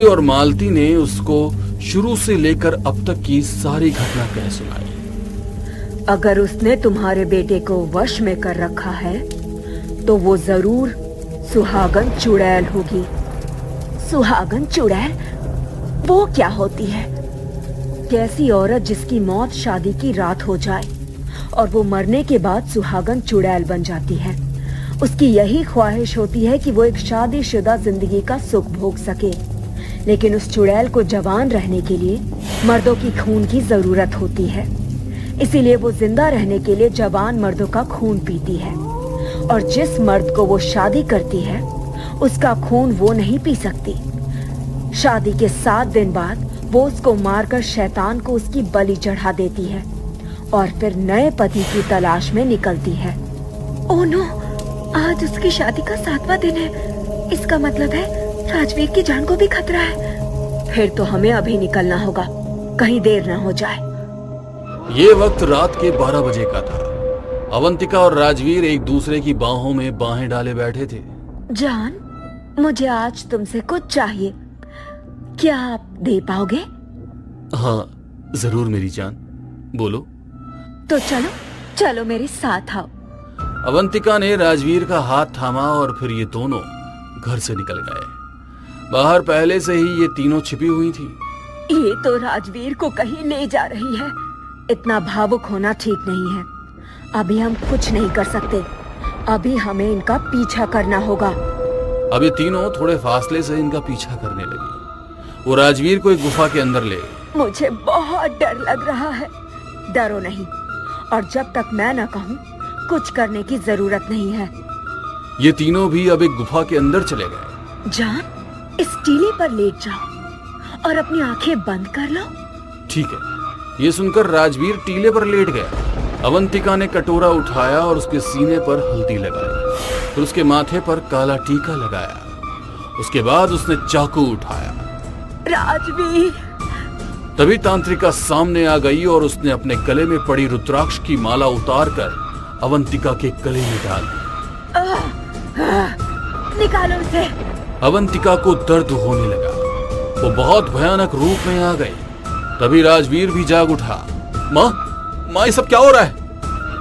और मालती ने उसको शुरू से लेकर अब तक की सारी घटना कह सुनाई। अगर उसने तुम्हारे बेटे को वश में कर रखा है तो वो जरूर सुहागन चुड़ैल होगी। सुहागन चुड़ैल वो क्या होती है? कैसी औरत जिसकी मौत शादी की रात हो जाए और वो मरने के बाद सुहागन चुड़ैल बन जाती है। उसकी यही ख्वाहिश होती है कि वो एक शादीशुदा जिंदगी का सुख भोग सके, लेकिन उस चुड़ैल को जवान रहने के लिए मर्दों की खून की जरूरत होती है। इसीलिए वो जिंदा रहने के लिए जवान मर्दों का खून पीती है, और जिस मर्द को वो शादी करती है उसका खून वो नहीं पी सकती। शादी के 7 दिन बाद वो उसको मारकर शैतान को उसकी बलि चढ़ा देती है और फिर नए पति की तलाश में निकलती है। ओह नो, आज उसकी शादी का 7वां दिन है। इसका मतलब है राजवीर की जान को भी खतरा है। फिर तो हमें अभी निकलना होगा, कहीं देर न हो जाए। ये वक्त रात के 12 बजे का था। अवंतिका और राजवीर एक दूसरे की बाहों में बाहें डाले बैठे थे। जान, मुझे आज तुमसे कुछ चाहिए, क्या आप दे पाओगे? हाँ जरूर मेरी जान, बोलो। तो चलो चलो मेरे साथ आओ। अवंतिका ने राजवीर का हाथ थामा और फिर ये दोनों घर से निकल गए। बाहर पहले से ही ये तीनों छिपी हुई थी। ये तो राजवीर को कहीं ले जा रही है। इतना भावुक होना ठीक नहीं है। अभी हम कुछ नहीं कर सकते। अभी हमें इनका पीछा करना होगा। अब ये तीनों थोड़े फासले से इनका पीछा करने लगी। वो राजवीर को एक गुफा के अंदर ले गई। मुझे बहुत डर लग रहा है। डरो नहीं, और जब तक मैं न कहूँ कुछ करने की जरूरत नहीं है। ये तीनों भी अब एक गुफा के अंदर चले गए। जान, इस टीले पर लेट जाओ और अपनी आंखें बंद कर लो। ठीक है। ये सुनकर राजवीर टीले पर लेट गया। अवंतिका ने कटोरा उठाया और उसके सीने पर हल्दी लगाई, फिर उसके माथे पर काला टीका लगाया। उसके बाद उसने चाकू उठाया। राजवीर! तभी तांत्रिका सामने आ गई और उसने अपने गले में पड़ी रुद्राक्ष की माला उतारकर अवंतिका के गले में डाल दी। निकालो उसे। अवंतिका को दर्द होने लगा। वो बहुत भयानक रूप में आ गई। तभी राजवीर भी जाग उठा। माँ, ये सब क्या हो रहा है?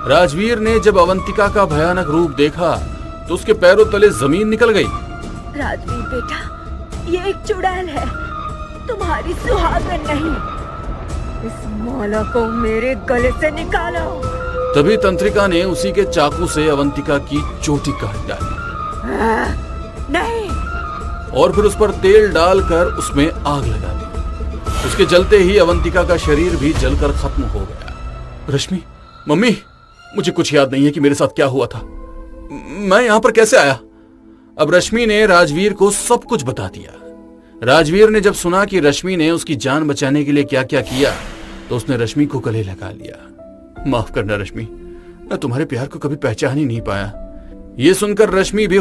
राजवीर ने जब अवंतिका का भयानक रूप देखा तो उसके पैरों तले जमीन निकल गई। राजवीर बेटा, ये एक चुड़ैल है, तुम्हारी सुहागन नहीं। इस माला को मेरे गले से निकालो। तभी तंत्रिका ने उसी के चाकू से अवंतिका की चोटी काट डाली। नहीं। और फिर उस पर तेल डालकर उसमें आग लगा दी। उसके जलते ही अवंतिका का शरीर भी जलकर खत्म हो गया। रश्मि, मम्मी, मुझे कुछ याद नहीं है कि मेरे साथ क्या हुआ था। मैं यहां पर कैसे आया? अब रश्मि ने राजवीर को सब कुछ बता दिया। राजवीर ने जब सुना कि रश्मि ने उसकी जान बचाने के लिए क्या क्या किया तो उसने रश्मि को गले लगा लिया। माफ करना रश्मि, मैं तुम्हारे प्यार को कभी पहचान ही नहीं पाया। ये सुनकर रश्मि भी